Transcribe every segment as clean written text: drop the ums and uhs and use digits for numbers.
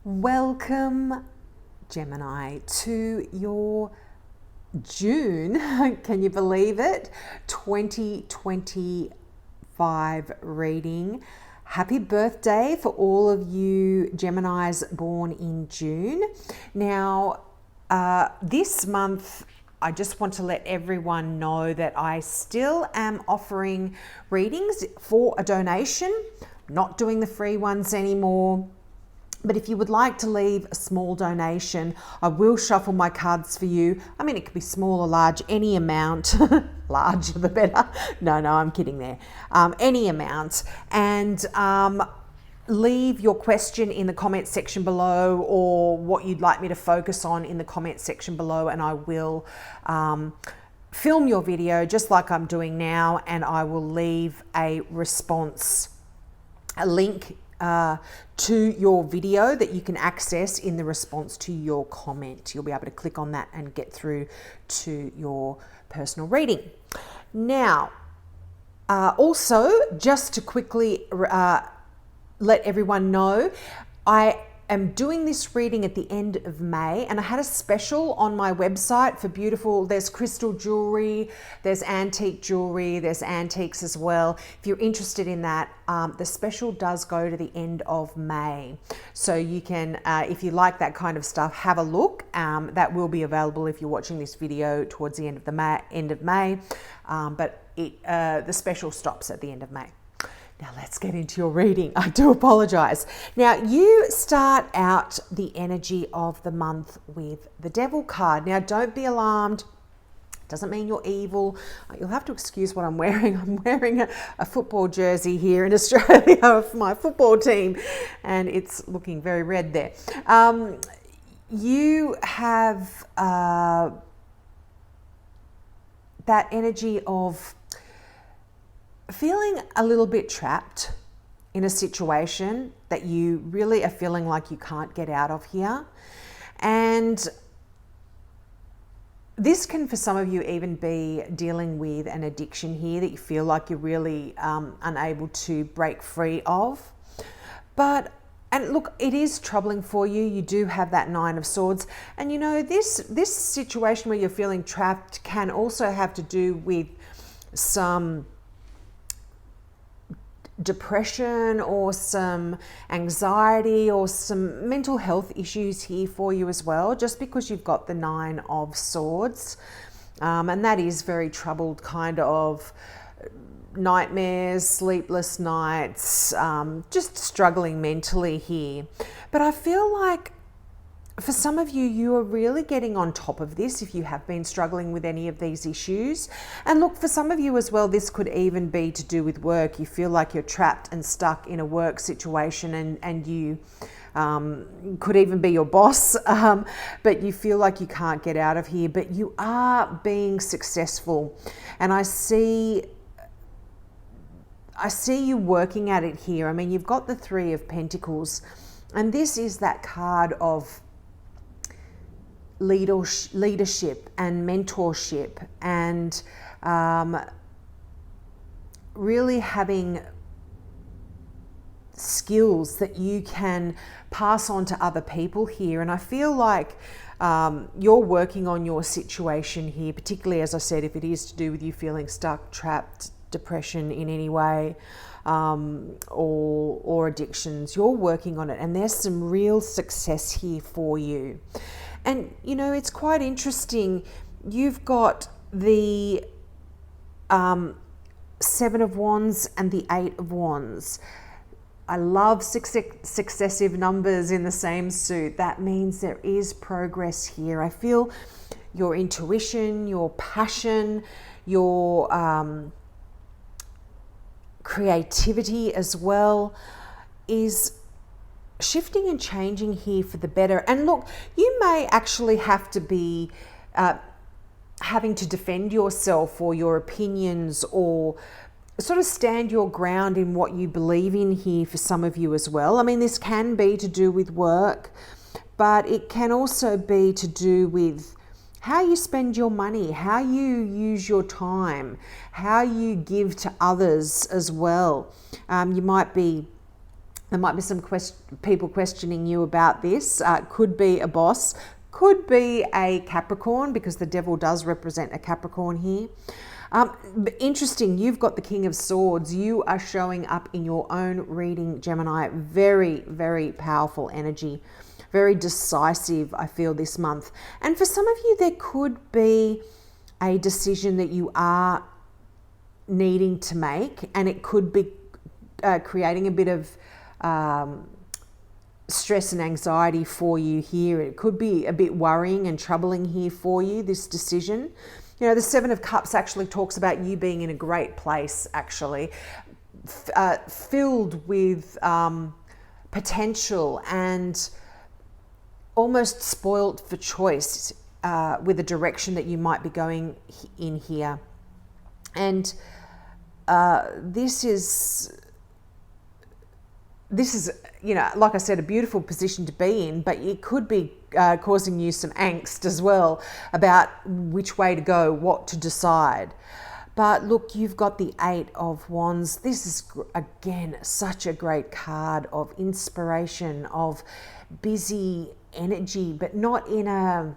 Welcome, Gemini, to your June, can you believe it, 2025 reading. Happy birthday for all of you Geminis born in June. Now, this month, I just want to let everyone know that I still am offering readings for a donation, not doing the free ones anymore. But if you would like to leave a small donation, I will shuffle my cards for you. I mean, it could be small or large, any amount. Larger the better. No, I'm kidding there. Any amount. And leave your question in the comment section below, or what you'd like me to focus on in the comment section below, and I will film your video just like I'm doing now, and I will leave a response, a link to your video that you can access in the response to your comment. You'll be able to click on that and get through to your personal reading. Now, also, just to quickly let everyone know, I am doing this reading at the end of May, and I had a special on my website for beautiful, there's crystal jewelry, there's antique jewelry, there's antiques as well. If you're interested in that, the special does go to the end of May. So you can, if you like that kind of stuff, have a look. That will be available if you're watching this video towards the end of May. But the special stops at the end of May. Now let's get into your reading. I do apologize. Now you start out the energy of the month with the Devil card. Now don't be alarmed. Doesn't mean you're evil. You'll have to excuse what I'm wearing. I'm wearing a football jersey here in Australia for my football team, and it's looking very red there. You have that energy of feeling a little bit trapped in a situation that you really are feeling like you can't get out of here. And this can, for some of you, even be dealing with an addiction here that you feel like you're really unable to break free of. And look, it is troubling for you. You do have that Nine of Swords. And you know, this situation where you're feeling trapped can also have to do with some depression or some anxiety or some mental health issues here for you as well, just because you've got the Nine of Swords. And that is very troubled kind of nightmares, sleepless nights, just struggling mentally here. But I feel like for some of you, you are really getting on top of this if you have been struggling with any of these issues. And look, for some of you as well, this could even be to do with work. You feel like you're trapped and stuck in a work situation, and you could even be your boss, but you feel like you can't get out of here, but you are being successful. And I see you working at it here. I mean, you've got the Three of Pentacles, and this is that card of leadership and mentorship, and really having skills that you can pass on to other people here. And I feel like you're working on your situation here, particularly, as I said, if it is to do with you feeling stuck, trapped, depression in any way, or addictions. You're working on it, and there's some real success here for you. And you know, it's quite interesting. You've got the Seven of Wands and the Eight of Wands. I love successive numbers in the same suit. That means there is progress here. I feel your intuition, your passion, your creativity as well is shifting and changing here for the better. And look, you may actually have to be having to defend yourself or your opinions, or sort of stand your ground in what you believe in here for some of you as well. I mean, this can be to do with work, but it can also be to do with how you spend your money, how you use your time, how you give to others as well. You might be There might be some people questioning you about this. Could be a boss, could be a Capricorn, because the devil does represent a Capricorn here. But interesting, you've got the King of Swords. You are showing up in your own reading, Gemini. Very, very powerful energy. Very decisive, I feel, this month. And for some of you, there could be a decision that you are needing to make, and it could be creating a bit of stress and anxiety for you here. It could be a bit worrying and troubling here for you, this decision. You know, the Seven of Cups actually talks about you being in a great place, actually, filled with potential and almost spoilt for choice with the direction that you might be going in here. And this is, you know, like I said, a beautiful position to be in, but it could be causing you some angst as well about which way to go, what to decide. But look, you've got the Eight of Wands. This is, again, such a great card of inspiration, of busy energy, but not in a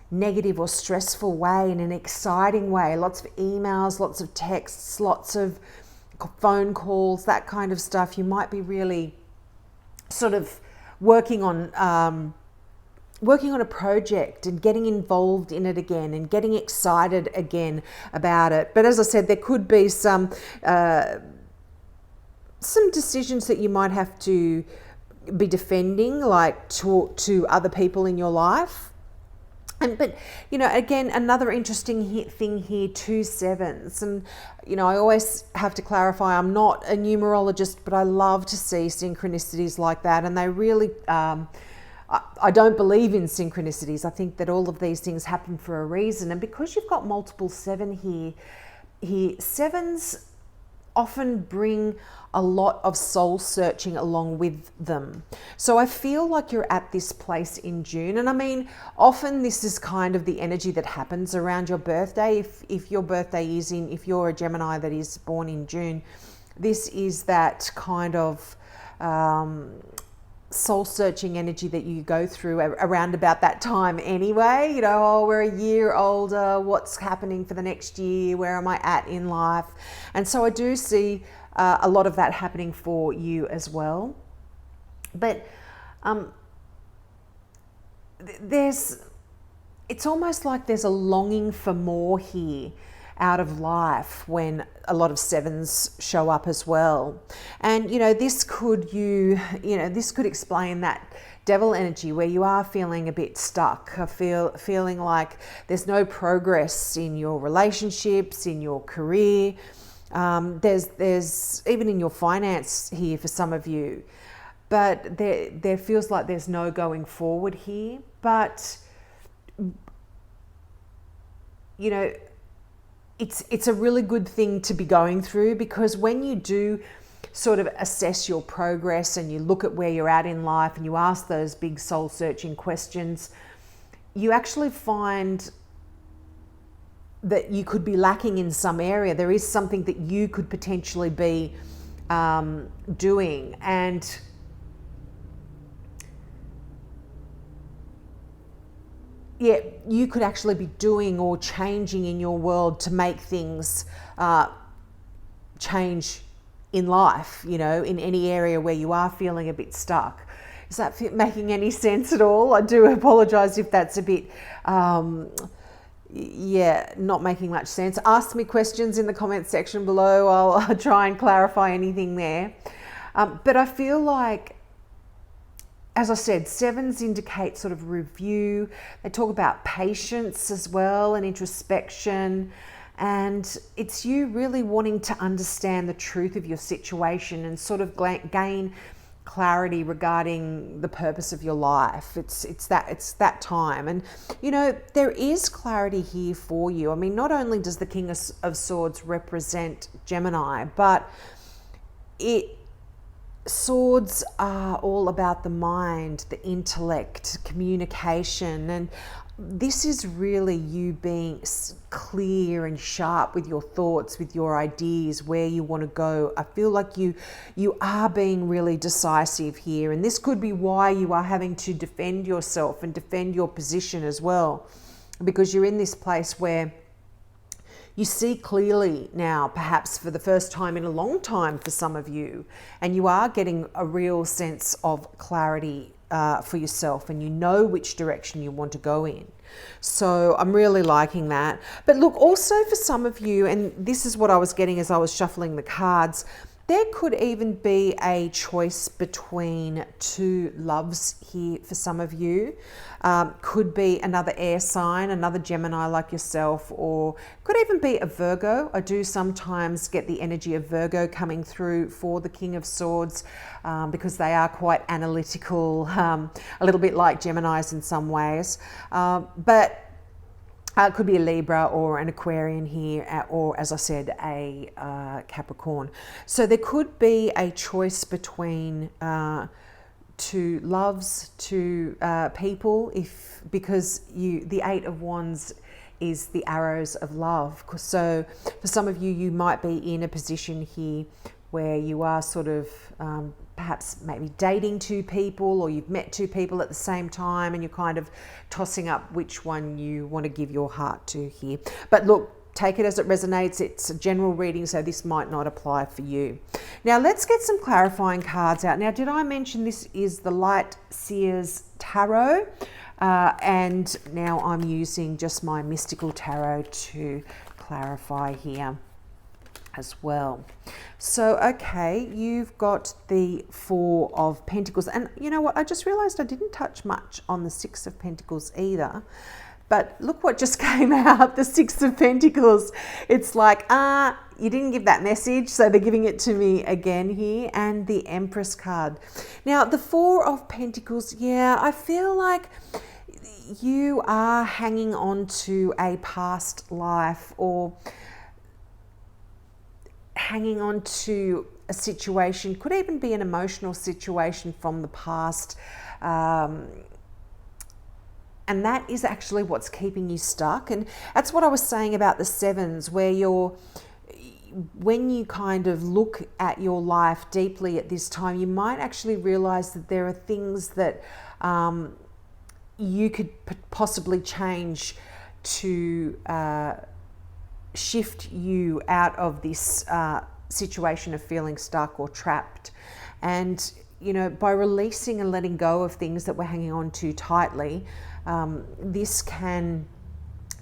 negative or stressful way, in an exciting way. Lots of emails, lots of texts, lots of phone calls, that kind of stuff. You might be really sort of working on a project and getting involved in it again and getting excited again about it. But as I said, there could be some decisions that you might have to be defending, like talk to other people in your life. But, you know, again, another interesting thing here, 2 sevens. And, you know, I always have to clarify, I'm not a numerologist, but I love to see synchronicities like that. And they really, I don't believe in synchronicities. I think that all of these things happen for a reason. And because you've got multiple 7 here, sevens often bring a lot of soul searching along with them. So I feel like you're at this place in June. And I mean, often this is kind of the energy that happens around your birthday. If your birthday is if you're a Gemini that is born in June, this is that kind of soul searching energy that you go through around about that time anyway. You know, oh, we're a year older, what's happening for the next year, where am I at in life? And so I do see a lot of that happening for you as well. But it's almost like there's a longing for more here out of life when a lot of sevens show up as well. And, you know, this could explain that devil energy where you are feeling a bit stuck, feeling like there's no progress in your relationships, in your career. There's even in your finance here for some of you, but there feels like there's no going forward here. But, you know, it's a really good thing to be going through, because when you do sort of assess your progress and you look at where you're at in life and you ask those big soul searching questions, you actually find that you could be lacking in some area. There is something that you could potentially be doing, and yeah, you could actually be doing or changing in your world to make things change in life, you know, in any area where you are feeling a bit stuck. Is that making any sense at all? I do apologize if that's a bit, not making much sense. Ask me questions in the comments section below. I'll try and clarify anything there. But I feel like, as I said, sevens indicate sort of review. They talk about patience as well and introspection. And it's you really wanting to understand the truth of your situation and sort of gain clarity regarding the purpose of your life. It's that time. And, you know, there is clarity here for you. I mean, not only does the King of Swords represent Gemini, but swords are all about the mind, the intellect, communication. And this is really you being clear and sharp with your thoughts, with your ideas, where you want to go. I feel like you are being really decisive here, and this could be why you are having to defend yourself and defend your position as well, because you're in this place where you see clearly now, perhaps for the first time in a long time for some of you, and you are getting a real sense of clarity for yourself, and you know which direction you want to go in. So I'm really liking that. But look, also for some of you, and this is what I was getting as I was shuffling the cards, there could even be a choice between two loves here for some of you. Could be another air sign, another Gemini like yourself, or could even be a Virgo. I do sometimes get the energy of Virgo coming through for the King of Swords, because they are quite analytical, a little bit like Geminis in some ways. But it could be a Libra or an Aquarian here, or as I said, a Capricorn. So there could be a choice between two loves, two people, because the Eight of Wands is the arrows of love. So for some of you, you might be in a position here where you are sort of perhaps maybe dating two people, or you've met two people at the same time, and you're kind of tossing up which one you want to give your heart to here. But look, take it as it resonates. It's a general reading, so this might not apply for you. Now let's get some clarifying cards out. Now, did I mention this is the Light Seers Tarot? And now I'm using just my mystical tarot to clarify here as well. So, okay, you've got the Four of Pentacles. And you know what? I just realized I didn't touch much on the Six of Pentacles either. But look what just came out, the Six of Pentacles. It's like, you didn't give that message, so they're giving it to me again here. And the Empress card. Now, the Four of Pentacles, yeah, I feel like you are hanging on to a past life, or hanging on to a situation, could even be an emotional situation from the past. And that is actually what's keeping you stuck. And that's what I was saying about the sevens, where when you kind of look at your life deeply at this time, you might actually realize that there are things that you could possibly change to shift you out of this situation of feeling stuck or trapped. And, you know, by releasing and letting go of things that we're hanging on to tightly, this can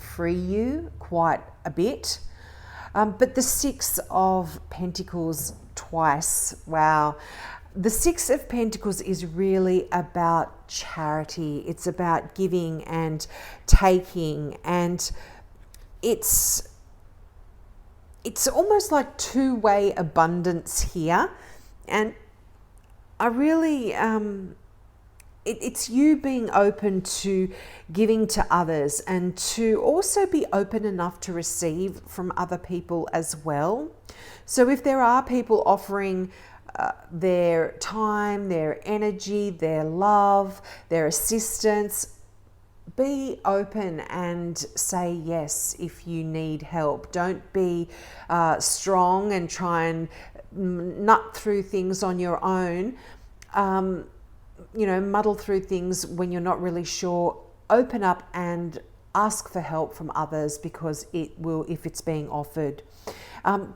free you quite a bit. But the Six of Pentacles twice, wow. The Six of Pentacles is really about charity. It's about giving and taking, and it's almost like two-way abundance here. And I really, it's you being open to giving to others, and to also be open enough to receive from other people as well. So if there are people offering their time, their energy, their love, their assistance, be open and say yes if you need help. Don't be strong and try and nut through things on your own. You know, muddle through things when you're not really sure. Open up and ask for help from others, because it will, if it's being offered.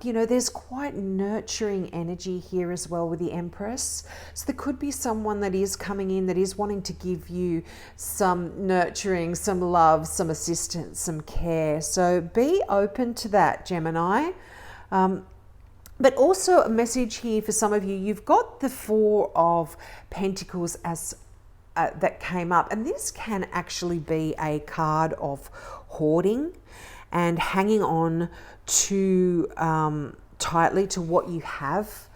You know, there's quite nurturing energy here as well with the Empress. So there could be someone that is coming in that is wanting to give you some nurturing, some love, some assistance, some care. So be open to that, Gemini. But also a message here for some of you. You've got the Four of Pentacles as that came up. And this can actually be a card of hoarding and hanging on to tightly to what you have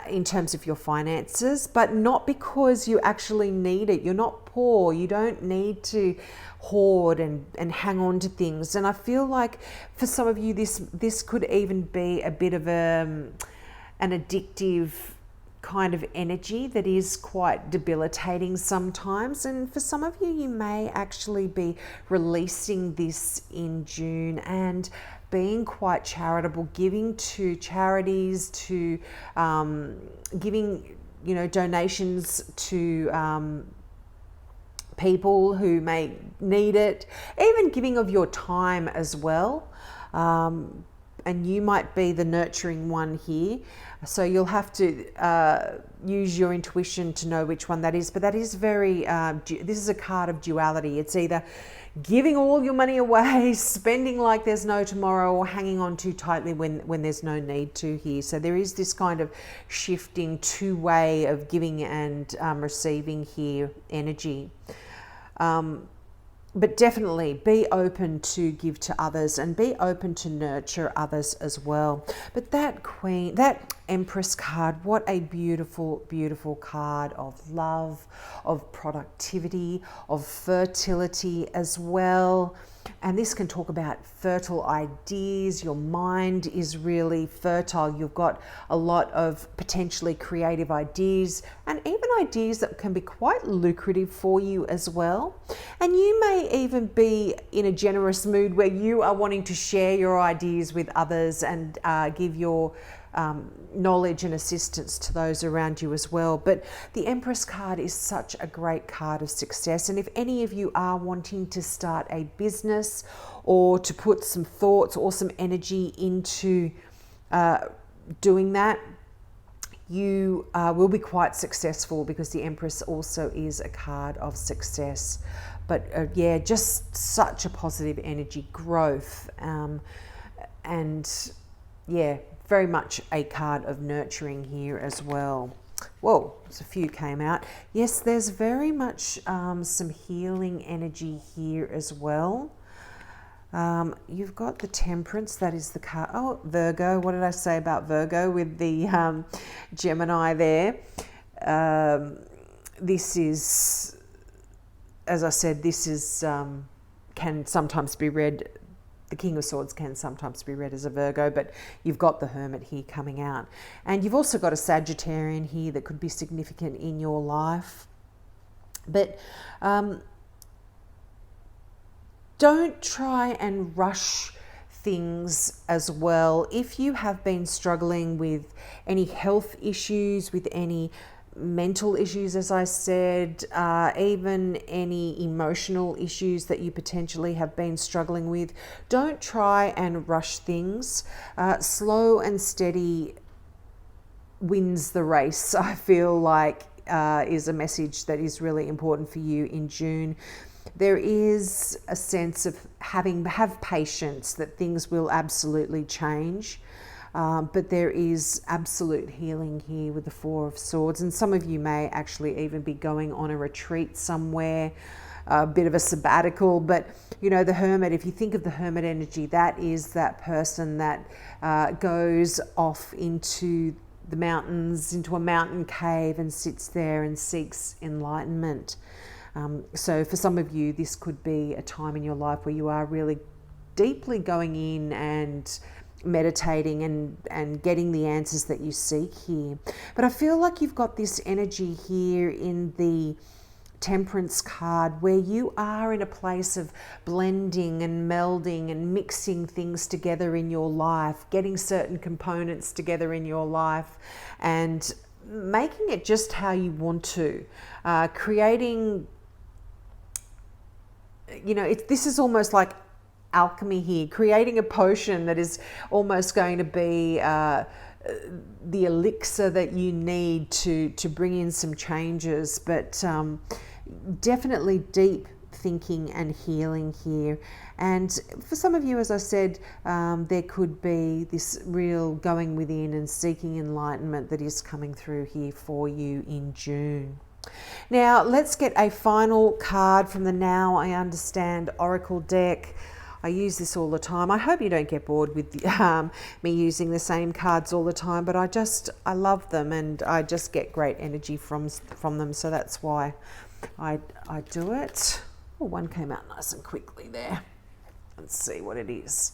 in terms of your finances, but not because you actually need it. You're not poor. You don't need to hoard and hang on to things. And I feel like for some of you, this could even be a bit of an addictive kind of energy that is quite debilitating sometimes, and for some of you, you may actually be releasing this in June and being quite charitable, giving to charities, to giving, you know, donations to people who may need it, even giving of your time as well. And you might be the nurturing one here. So you'll have to use your intuition to know which one that is. But that is very, this is a card of duality. It's either giving all your money away, spending like there's no tomorrow, or hanging on too tightly when there's no need to here. So there is this kind of shifting two-way of giving and receiving here energy. But definitely be open to give to others and be open to nurture others as well. But that Queen, that Empress card, what a beautiful, beautiful card of love, of productivity, of fertility as well. And this can talk about fertile ideas. Your mind is really fertile. You've got a lot of potentially creative ideas and even ideas that can be quite lucrative for you as well. And you may even be in a generous mood where you are wanting to share your ideas with others and give your knowledge and assistance to those around you as well. But the Empress card is such a great card of success. And if any of you are wanting to start a business or to put some thoughts or some energy into doing that, you will be quite successful, because the Empress also is a card of success. But yeah, just such a positive energy, growth, and yeah, very much a card of nurturing here as well. Whoa, there's a few came out. Yes, there's very much some healing energy here as well. You've got the Temperance, that is the card. Oh, Virgo, what did I say about Virgo with the Gemini there? This is, as I said, this is can sometimes be read, the King of Swords can sometimes be read as a Virgo, but you've got the Hermit here coming out. And you've also got a Sagittarian here that could be significant in your life. But don't try and rush things as well. If you have been struggling with any health issues, with any mental issues, as I said, even any emotional issues that you potentially have been struggling with, don't try and rush things. Slow and steady wins the race, I feel like, is a message that is really important for you in June. There is a sense of have patience, that things will absolutely change. But there is absolute healing here with the Four of Swords. And some of you may actually even be going on a retreat somewhere, a bit of a sabbatical. But, you know, the Hermit, if you think of the Hermit energy, that is that person that goes off into the mountains, into a mountain cave, and sits there and seeks enlightenment. So for some of you, this could be a time in your life where you are really deeply going in and meditating and getting the answers that you seek here. But I feel like you've got this energy here in the Temperance card where you are in a place of blending and melding and mixing things together in your life, getting certain components together in your life and making it just how you want to, creating, you know, this is almost like alchemy here, creating a potion that is almost going to be the elixir that you need to bring in some changes, but definitely deep thinking and healing here. And for some of you, as I said, there could be this real going within and seeking enlightenment that is coming through here for you in June. Now let's get a final card from the Now I Understand Oracle deck. I use this all the time. I hope you don't get bored with me using the same cards all the time, but I love them and I just get great energy from them. So that's why I do it. Oh, one came out nice and quickly there. Let's see what it is.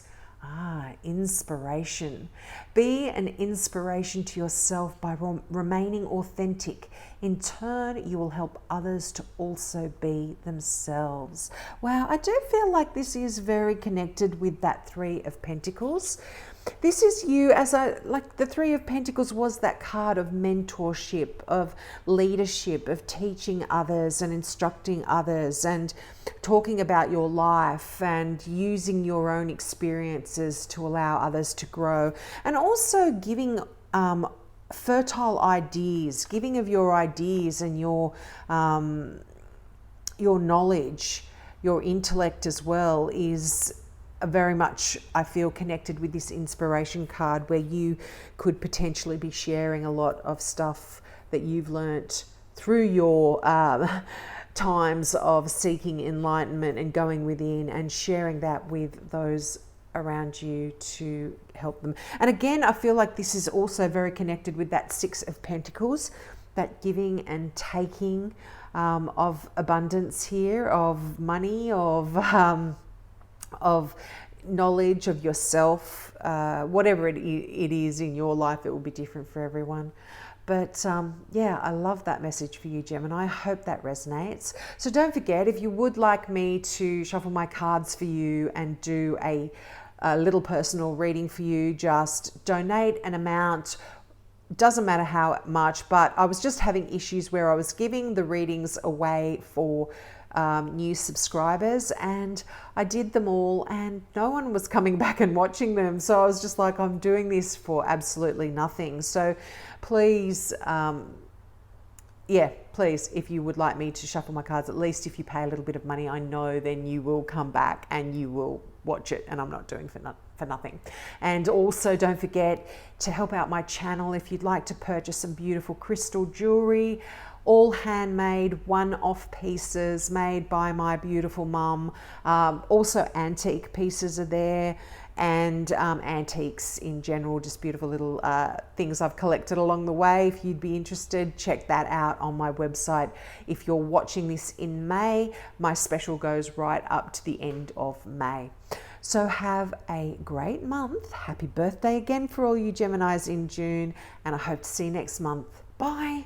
Inspiration. Be an inspiration to yourself by remaining authentic. In turn, you will help others to also be themselves. Wow, I do feel like this is very connected with that Three of Pentacles. This is you, like the Three of Pentacles was that card of mentorship, of leadership, of teaching others and instructing others and talking about your life and using your own experiences to allow others to grow, and also giving fertile ideas, giving of your ideas and your knowledge, your intellect as well is very much, I feel, connected with this inspiration card, where you could potentially be sharing a lot of stuff that you've learnt through your times of seeking enlightenment and going within, and sharing that with those around you to help them. And again, I feel like this is also very connected with that Six of Pentacles, that giving and taking of abundance here, of money, of knowledge of yourself, whatever it is in your life. It will be different for everyone. But yeah, I love that message for you, Gemini. I hope that resonates. So don't forget, if you would like me to shuffle my cards for you and do a little personal reading for you, just donate an amount. Doesn't matter how much, but I was just having issues where I was giving the readings away for new subscribers, and I did them all and no one was coming back and watching them. So I was just like, I'm doing this for absolutely nothing. So please, please, if you would like me to shuffle my cards, at least if you pay a little bit of money, I know then you will come back and you will watch it, and I'm not doing for nothing. And also don't forget to help out my channel if you'd like to purchase some beautiful crystal jewelry, all handmade, one-off pieces made by my beautiful mum. Also antique pieces are there, and antiques in general, just beautiful little things I've collected along the way. If you'd be interested, check that out on my website. If you're watching this in May, my special goes right up to the end of May. So have a great month. Happy birthday again for all you Geminis in June, and I hope to see you next month. Bye.